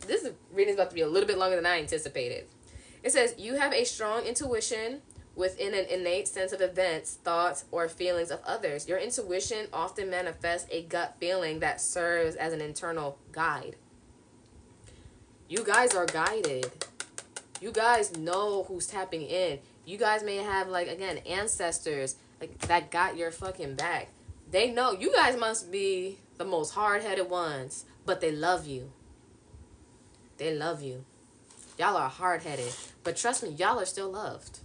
This reading is about to be a little bit longer than I anticipated. It says, you have a strong intuition within an innate sense of events, thoughts, or feelings of others. Your intuition often manifests a gut feeling that serves as an internal guide. You guys are guided. You guys know who's tapping in. You guys may have, like, again, ancestors that got your fucking back. They know. You guys must be the most hard-headed ones, but they love you. They love you. Y'all are hard-headed. But trust me, y'all are still loved.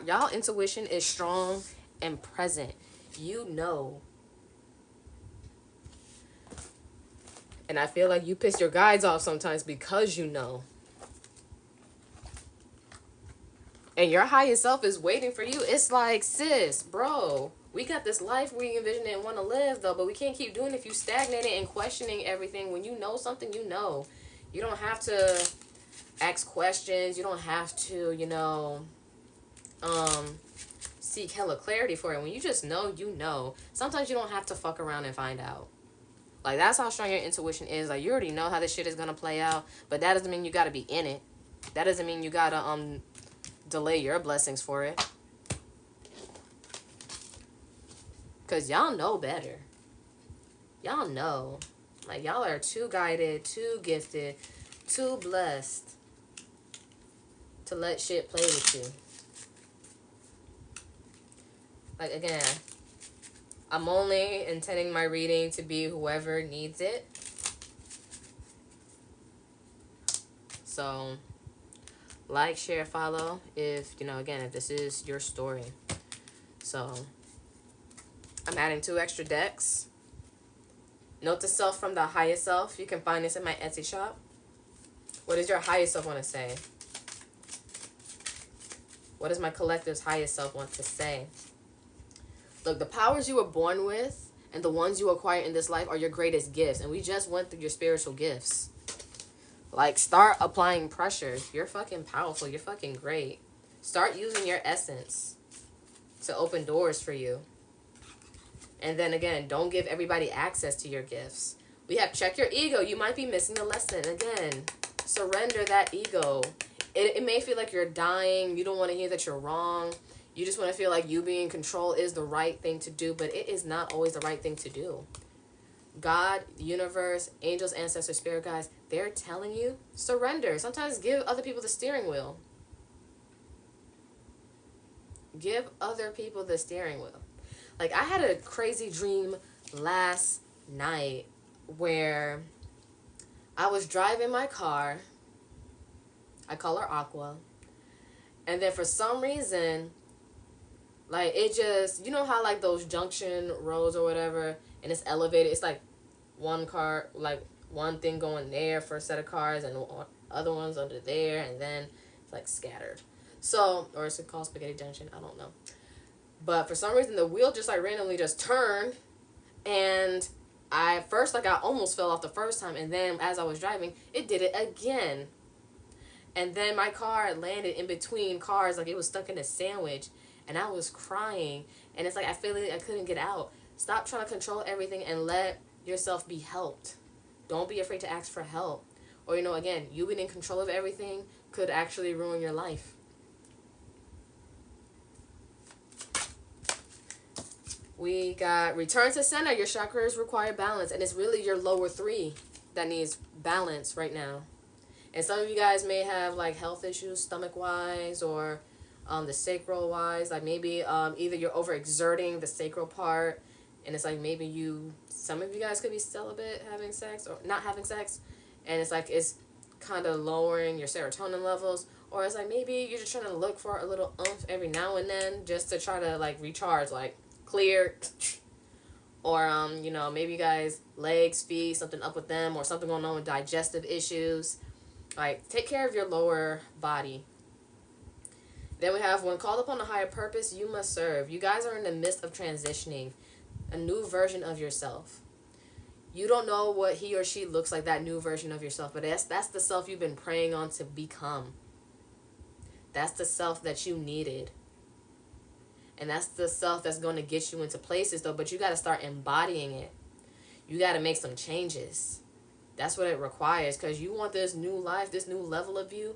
Y'all intuition is strong and present. You know. And I feel like you piss your guides off sometimes because you know. And your highest self is waiting for you. It's like, sis, bro, we got this life we envision and want to live, though, but we can't keep doing it if you stagnating and questioning everything. When you know something, you know. You don't have to ask questions. You don't have to, seek hella clarity for it. When you just know, you know. Sometimes you don't have to fuck around and find out. Like, that's how strong your intuition is. Like, you already know how this shit is going to play out, but that doesn't mean you got to be in it. That doesn't mean you got to, delay your blessings for it. Because y'all know better. Y'all know. Like, y'all are too guided, too gifted, too blessed to let shit play with you. Like, again, I'm only intending my reading to be whoever needs it. So, like, share, follow if, if this is your story. So, I'm adding 2 extra decks. Note to self from the highest self. You can find this in my Etsy shop. What does your highest self want to say? What does my collective's highest self want to say? Look, the powers you were born with and the ones you acquire in this life are your greatest gifts. And we just went through your spiritual gifts. Like, start applying pressure. You're fucking powerful. You're fucking great. Start using your essence to open doors for you. And then again, don't give everybody access to your gifts. We have check your ego. You might be missing the lesson. Again, surrender that ego. It may feel like you're dying. You don't want to hear that you're wrong. You just want to feel like you being in control is the right thing to do, but it is not always the right thing to do. God, the universe, angels, ancestors, spirit guides, they're telling you, surrender. Sometimes give other people the steering wheel. Give other people the steering wheel. Like, I had a crazy dream last night where I was driving my car. I call her Aqua. And then for some reason, like, it just, you know how, like, those junction roads or whatever, and it's elevated, it's like one car, like, one thing going there for a set of cars, and other ones under there, and then it's, like, scattered. So, or is it called Spaghetti Junction? I don't know. But for some reason, the wheel just, like, randomly just turned, and first, like, I almost fell off the first time, and then as I was driving, it did it again. And then my car landed in between cars, like it was stuck in a sandwich, and I was crying, and it's like I feel like I couldn't get out. Stop trying to control everything and let yourself be helped. Don't be afraid to ask for help. Or, you know, again, you being in control of everything could actually ruin your life. We got return to center. Your chakras require balance, and it's really your lower three that needs balance right now. And some of you guys may have, like, health issues, stomach-wise, or the sacral-wise. Like, maybe either you're overexerting the sacral part, and it's like maybe some of you guys could be celibate, having sex, or not having sex, and it's like it's kind of lowering your serotonin levels. Or it's like maybe you're just trying to look for a little oomph every now and then just to try to, like, recharge, like, clear. Or, you know, maybe you guys, legs, feet, something up with them, or something going on with digestive issues. Like, take care of your lower body. Then we have, when called upon a higher purpose, you must serve. You guys are in the midst of transitioning a new version of yourself. You don't know what he or she looks like, that new version of yourself, but that's the self you've been praying on to become. That's the self that you needed. And that's the self that's going to get you into places, though, but you got to start embodying it. You got to make some changes. That's what it requires, because you want this new life, this new level of you.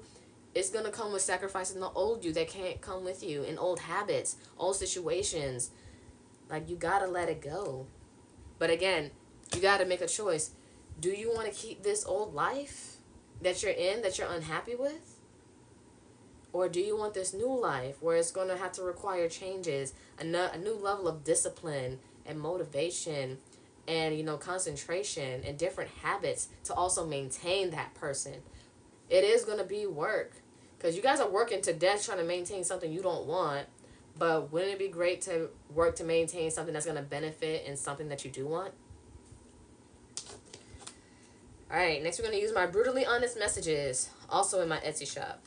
It's going to come with sacrificing the old you that can't come with you, and old habits, old situations. Like, you got to let it go. But again, you got to make a choice. Do you want to keep this old life that you're in, that you're unhappy with? Or do you want this new life where it's going to have to require changes, a new level of discipline and motivation, and, you know, concentration and different habits to also maintain that person? It is going to be work, because you guys are working to death trying to maintain something you don't want. But wouldn't it be great to work to maintain something that's going to benefit and something that you do want? All right, next we're going to use my brutally honest messages, also in my Etsy shop.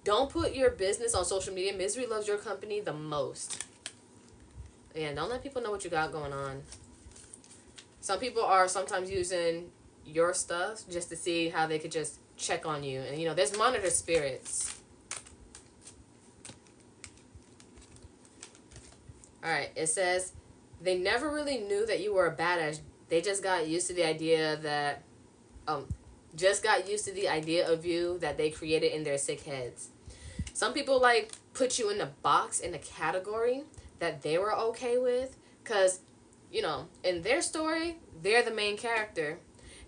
Don't put your business on social media. Misery loves your company the most. Yeah, don't let people know what you got going on. Some people are sometimes using your stuff just to see how they could just check on you. And, you know, there's monitor spirits. Alright, it says, they never really knew that you were a badass. They just got used to the idea that, just got used to the idea of you that they created in their sick heads. Some people, like, put you in a box, in a category that they were okay with, because, you know, in their story, they're the main character.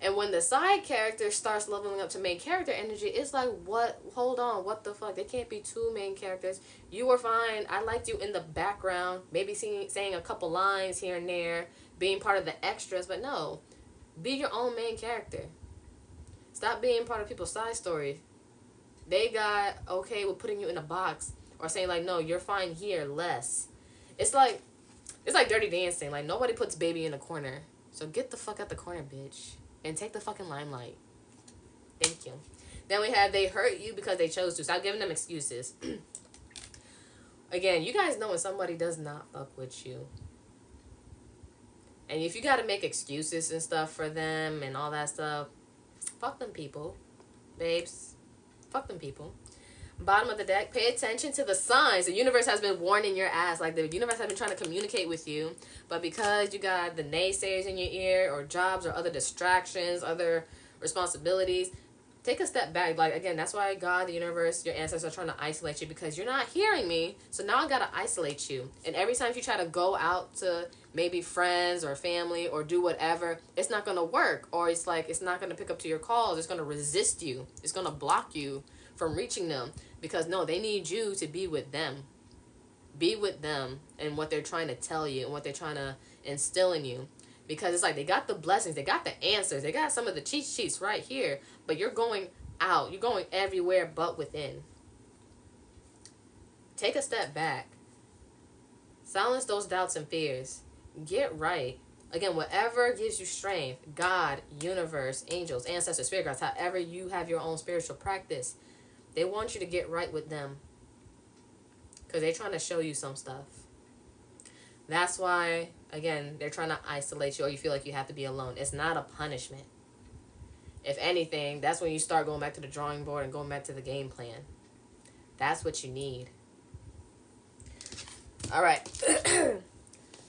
And when the side character starts leveling up to main character energy, it's like, what? Hold on, what the fuck? There can't be two main characters. You were fine. I liked you in the background, maybe saying a couple lines here and there, being part of the extras, but no. Be your own main character. Stop being part of people's side stories. They got okay with putting you in a box or saying, like, no, you're fine here, less. It's like Dirty Dancing. Like, nobody puts baby in a corner. So get the fuck out the corner, bitch. And take the fucking limelight. Thank you. Then we have, they hurt you because they chose to. Stop giving them excuses. Again, you guys know when somebody does not fuck with you. And if you got to make excuses and stuff for them and all that stuff, fuck them people. Babes. Fuck them people. Bottom of the deck, pay attention to the signs. The universe has been warning your ass. Like, the universe has been trying to communicate with you. But because you got the naysayers in your ear, or jobs, or other distractions, other responsibilities, take a step back. Like, again, that's why God, the universe, your ancestors are trying to isolate you, because you're not hearing me. So now I got to isolate you. And every time you try to go out to maybe friends or family or do whatever, it's not going to work. Or it's like, it's not going to pick up to your calls. It's going to resist you. It's going to block you from reaching them. Because no, they need you to be with them. Be with them and what they're trying to tell you and what they're trying to instill in you. Because it's like, they got the blessings, they got the answers, they got some of the cheat sheets right here. But you're going out. You're going everywhere but within. Take a step back. Silence those doubts and fears. Get right. Again, whatever gives you strength, God, universe, angels, ancestors, spirit guides, however you have your own spiritual practice, they want you to get right with them. Because they're trying to show you some stuff. That's why, again, they're trying to isolate you, or you feel like you have to be alone. It's not a punishment. If anything, that's when you start going back to the drawing board and going back to the game plan. That's what you need. All right. We're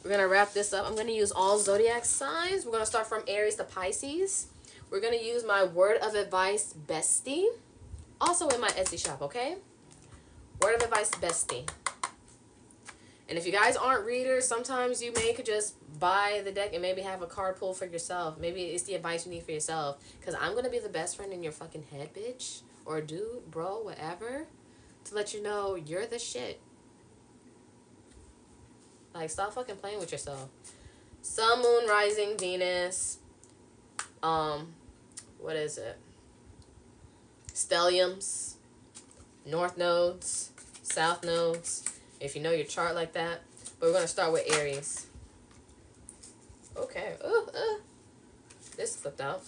going to wrap this up. I'm going to use all zodiac signs. We're going to start from Aries to Pisces. We're going to use my word of advice, bestie. Also in my Etsy shop, okay? Word of advice, bestie. And if you guys aren't readers, sometimes you may could just buy the deck and maybe have a card pull for yourself. Maybe it's the advice you need for yourself. Because I'm going to be the best friend in your fucking head, bitch. Or dude, bro, whatever. To let you know you're the shit. Like, stop fucking playing with yourself. Sun, Moon, Rising, Venus. What is it? Stelliums. North nodes. South nodes. If you know your chart like that. But we're going to start with Aries. Okay. This slipped out.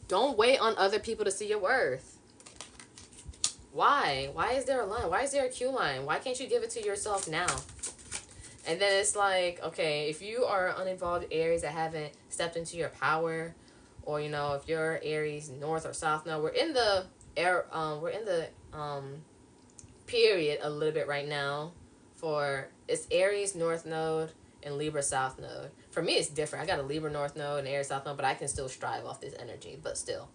Don't wait on other people to see your worth. Why? Why is there a line? Why is there a queue line? Why can't you give it to yourself now? And then it's like, okay, if you are uninvolved Aries that haven't stepped into your power, or, you know, if you're Aries North or South node, we're in the period a little bit right now for, it's Aries North node and Libra South node. For me, it's different. I got a Libra North node and Aries South node, but I can still strive off this energy, but still.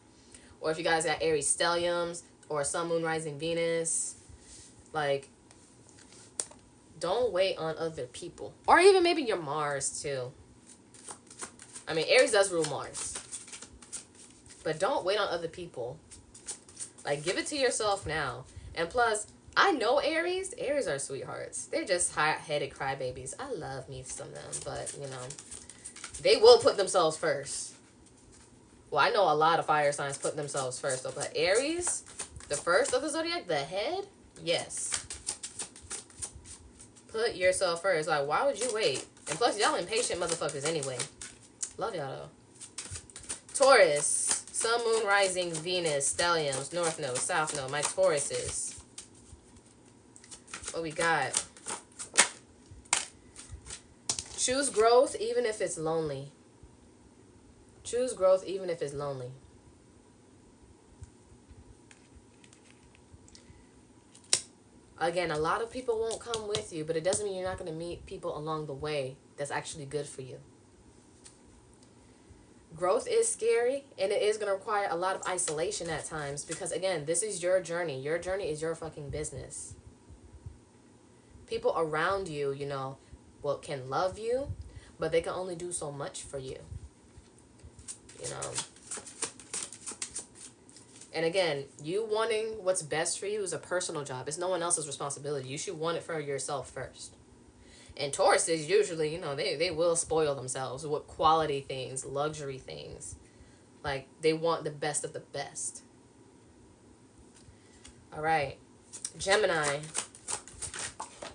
Or if you guys got Aries Stelliums or Sun, Moon, Rising, Venus, like, don't wait on other people. Or even maybe your Mars, too. I mean, Aries does rule Mars. But don't wait on other people. Like, give it to yourself now. And plus, I know Aries. Aries are sweethearts. They're just hot-headed crybabies. I love me some of them. But, you know, they will put themselves first. Well, I know a lot of fire signs put themselves first, though. But Aries, the first of the zodiac, the head, yes. Put yourself first. Like, why would you wait? And plus, y'all impatient motherfuckers anyway. Love y'all, though. Taurus. Sun, Moon, Rising, Venus, Stelliums, North Node, South Node. My Tauruses. What we got? Choose growth even if it's lonely. Choose growth even if it's lonely. Again, a lot of people won't come with you, but it doesn't mean you're not going to meet people along the way that's actually good for you. Growth is scary, and it is going to require a lot of isolation at times because, again, this is your journey. Your journey is your fucking business. People around you, you know, well, can love you, but they can only do so much for you. You know. And again, you wanting what's best for you is a personal job. It's no one else's responsibility. You should want it for yourself first. And Tauruses usually, you know, they will spoil themselves with quality things, luxury things. Like, they want the best of the best. All right. Gemini.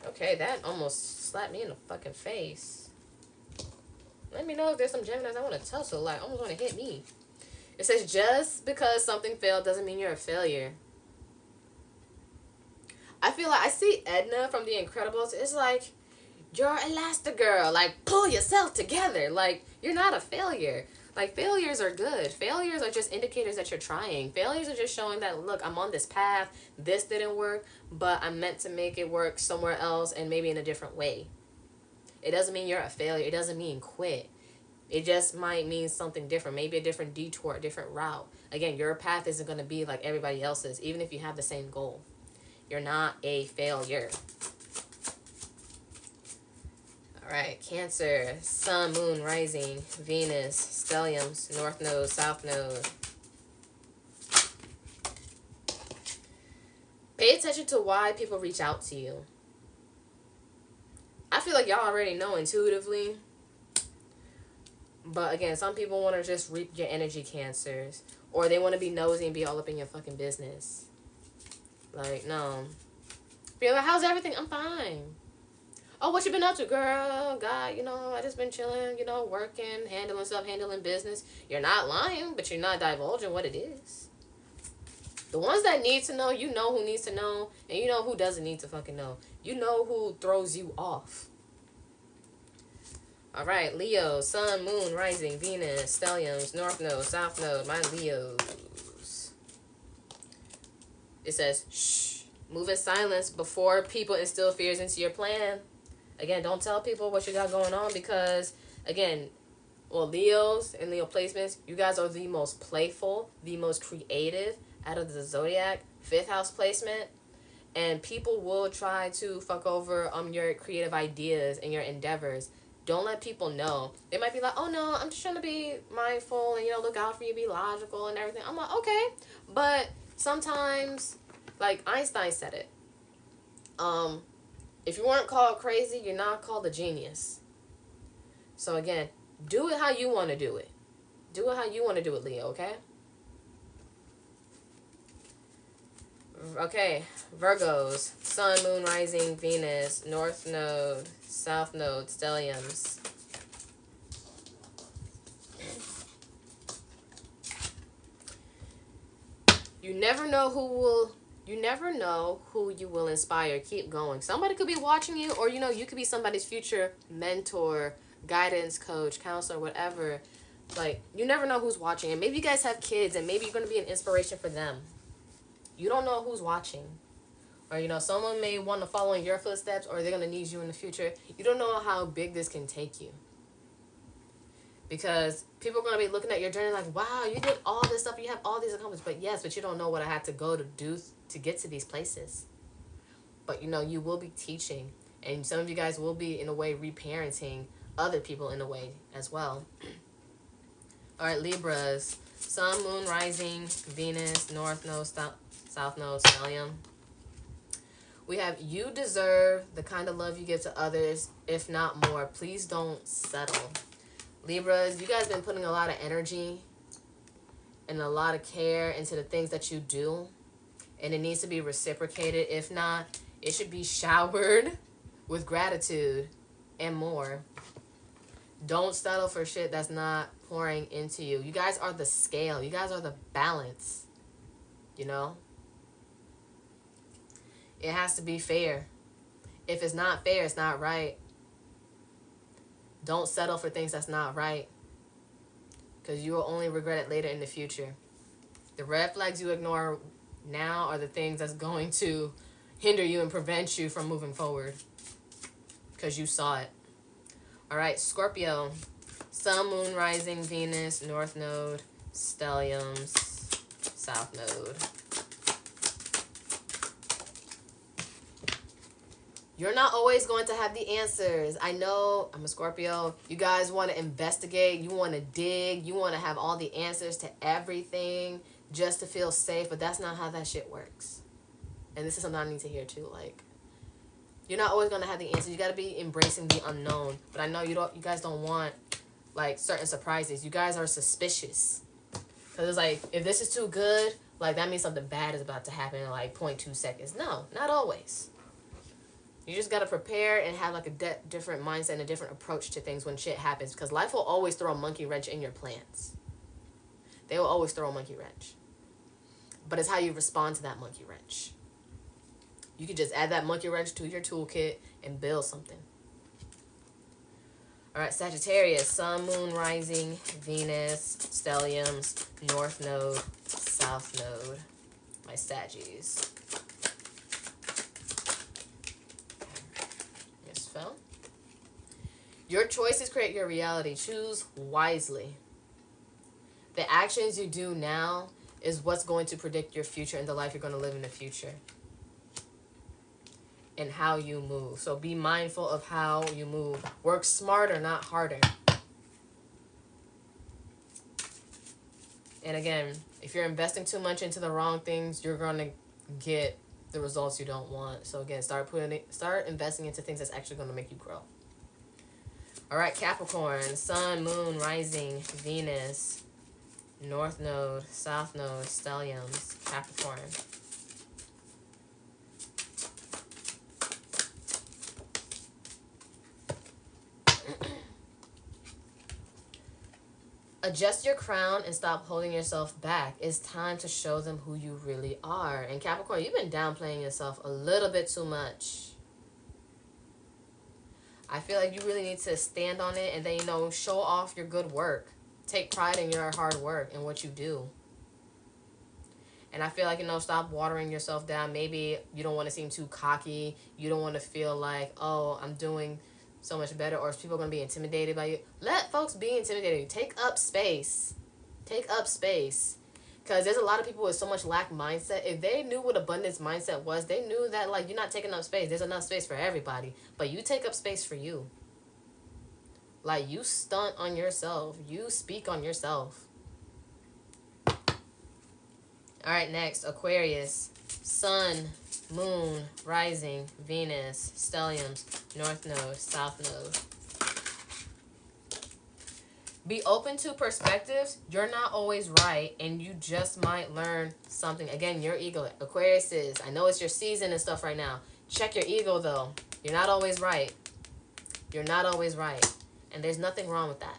Okay, that almost slapped me in the fucking face. Let me know if there's some Geminis I want to tussle. Like, almost want to hit me. It says, just because something failed doesn't mean you're a failure. I feel like I see Edna from The Incredibles. It's like, you're Elastigirl. Like, pull yourself together. Like, you're not a failure. Like, failures are good. Failures are just indicators that you're trying. Failures are just showing that, look, I'm on this path. This didn't work, but I'm meant to make it work somewhere else and maybe in a different way. It doesn't mean you're a failure. It doesn't mean quit. It just might mean something different. Maybe a different detour, a different route. Again, your path isn't going to be like everybody else's, even if you have the same goal. You're not a failure. All right, Cancer, Sun, Moon, Rising, Venus, Stelliums, North Node, South Node. Pay attention to why people reach out to you. I feel like y'all already know intuitively. But again, some people want to just reap your energy, Cancers. Or they want to be nosy and be all up in your fucking business. Like, no. Be like, how's everything? I'm fine. Oh, what you been up to, girl? God, you know, I just been chilling, you know, working, handling stuff, handling business. You're not lying, but you're not divulging what it is. The ones that need to know, you know who needs to know, and you know who doesn't need to fucking know. You know who throws you off. All right, Leo, Sun, Moon, Rising, Venus, Stelliums, North Node, South Node, my Leos. It says, shh, move in silence before people instill fears into your plan. Again, don't tell people what you got going on because, again, well, Leos and Leo placements, you guys are the most playful, the most creative out of the Zodiac 5th house placement. And people will try to fuck over your creative ideas and your endeavors. Don't let people know. They might be like, oh, no, I'm just trying to be mindful and, you know, look out for you, be logical and everything. I'm like, okay. But sometimes, like Einstein said it, if you weren't called crazy, you're not called a genius. So again, do it how you want to do it. Do it how you want to do it, Leo, okay? Okay, Virgos, Sun, Moon, Rising, Venus, North Node, South Node, Stelliums. You never know who you will inspire. Keep going. Somebody could be watching you, or you know, you could be somebody's future mentor, guidance coach, counselor, whatever. Like, you never know who's watching. And maybe you guys have kids, and maybe you're going to be an inspiration for them. You don't know who's watching. Or, you know, someone may want to follow in your footsteps, or they're going to need you in the future. You don't know how big this can take you. Because people are going to be looking at your journey like, wow, you did all this stuff, you have all these accomplishments. But yes, but you don't know what I had to go to do to get to these places. But, you know, you will be teaching. And some of you guys will be, in a way, reparenting other people in a way as well. All right, Libras. Sun, Moon, Rising, Venus, North Node, South Node, Stellium. We have, you deserve the kind of love you give to others, if not more. Please don't settle. Libras, you guys been putting a lot of energy and a lot of care into the things that you do. And it needs to be reciprocated. If not, it should be showered with gratitude and more. Don't settle for shit that's not pouring into you. You guys are the scale. You guys are the balance. You know? It has to be fair. If it's not fair, it's not right. Don't settle for things that's not right. Because you will only regret it later in the future. The red flags you ignore now are the things that's going to hinder you and prevent you from moving forward. Because you saw it. All right, Scorpio. Sun, Moon, Rising, Venus, North Node, Stelliums, South Node. You're not always going to have the answers. I know, I'm a Scorpio. You guys want to investigate. You want to dig. You want to have all the answers to everything just to feel safe. But that's not how that shit works. And this is something I need to hear too. Like, you're not always going to have the answers. You got to be embracing the unknown. But I know you guys don't want, like, certain surprises. You guys are suspicious. Because it's like, if this is too good, like, that means something bad is about to happen in, like, 0.2 seconds. No, not always. You just got to prepare and have, like, a different mindset and a different approach to things when shit happens. Because life will always throw a monkey wrench in your plans. They will always throw a monkey wrench. But it's how you respond to that monkey wrench. You could just add that monkey wrench to your toolkit and build something. All right, Sagittarius, Sun, Moon, Rising, Venus, Stelliums, North Node, South Node. My Saggies. Yes, fell. Your choices create your reality. Choose wisely. The actions you do now is what's going to predict your future and the life you're going to live in the future. And how you move. So be mindful of how you move. Work smarter, not harder. And again, if you're investing too much into the wrong things, you're going to get the results you don't want. So again, start investing into things that's actually going to make you grow. All right, Capricorn, Sun, Moon, Rising, Venus, North Node, South Node, Stelliums, Capricorn. Adjust your crown and stop holding yourself back. It's time to show them who you really are. And Capricorn, you've been downplaying yourself a little bit too much. I feel like you really need to stand on it and then, show off your good work. Take pride in your hard work and what you do. And I feel like, stop watering yourself down. Maybe you don't want to seem too cocky. You don't want to feel like, oh, I'm doing so much better, or is people going to be intimidated by you? Let folks be intimidated. Take up space. Take up space. Because there's a lot of people with so much lack mindset. If they knew what abundance mindset was, they knew that, you're not taking up space. There's enough space for everybody. But you take up space for you. You stunt on yourself. You speak on yourself. All right, next, Aquarius. Sun, Moon, Rising, Venus, Stelliums, North Node, South Node. Be open to perspectives. You're not always right, and you just might learn something. Again, your ego. Aquarius is, I know it's your season and stuff right now. Check your ego, though. You're not always right. You're not always right. And there's nothing wrong with that.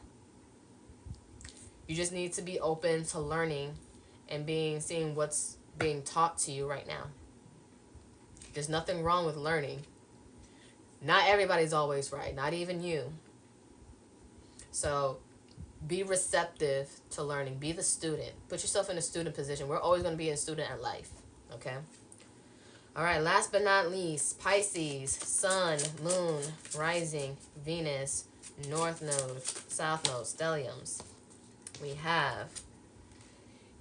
You just need to be open to learning and seeing what's being taught to you right now. There's nothing wrong with learning. Not everybody's always right. Not even you. So be receptive to learning. Be the student. Put yourself in a student position. We're always going to be a student at life. Okay? All right. Last but not least, Pisces, Sun, Moon, Rising, Venus, North Node, South Node, Stelliums. We have,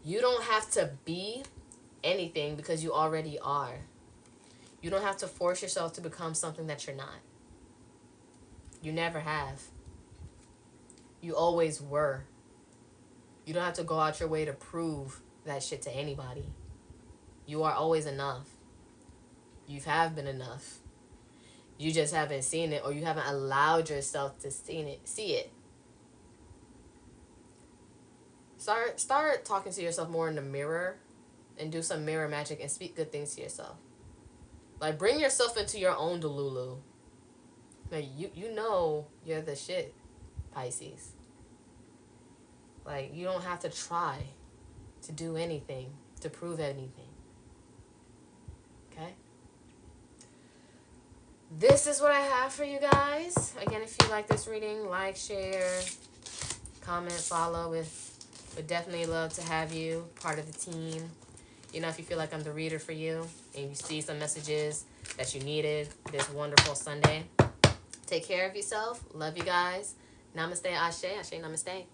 you don't have to be anything because you already are. You don't have to force yourself to become something that you're not. You never have. You always were. You don't have to go out your way to prove that shit to anybody. You are always enough. You have been enough. You just haven't seen it, or you haven't allowed yourself to see it. Start talking to yourself more in the mirror and do some mirror magic and speak good things to yourself. Bring yourself into your own Delulu. You know you're the shit, Pisces. You don't have to try to do anything, to prove anything. Okay? This is what I have for you guys. Again, if you like this reading, like, share, comment, follow. Would definitely love to have you part of the team. If you feel like I'm the reader for you and you see some messages that you needed this wonderful Sunday, take care of yourself. Love you guys. Namaste, Ashe. Ashe, namaste.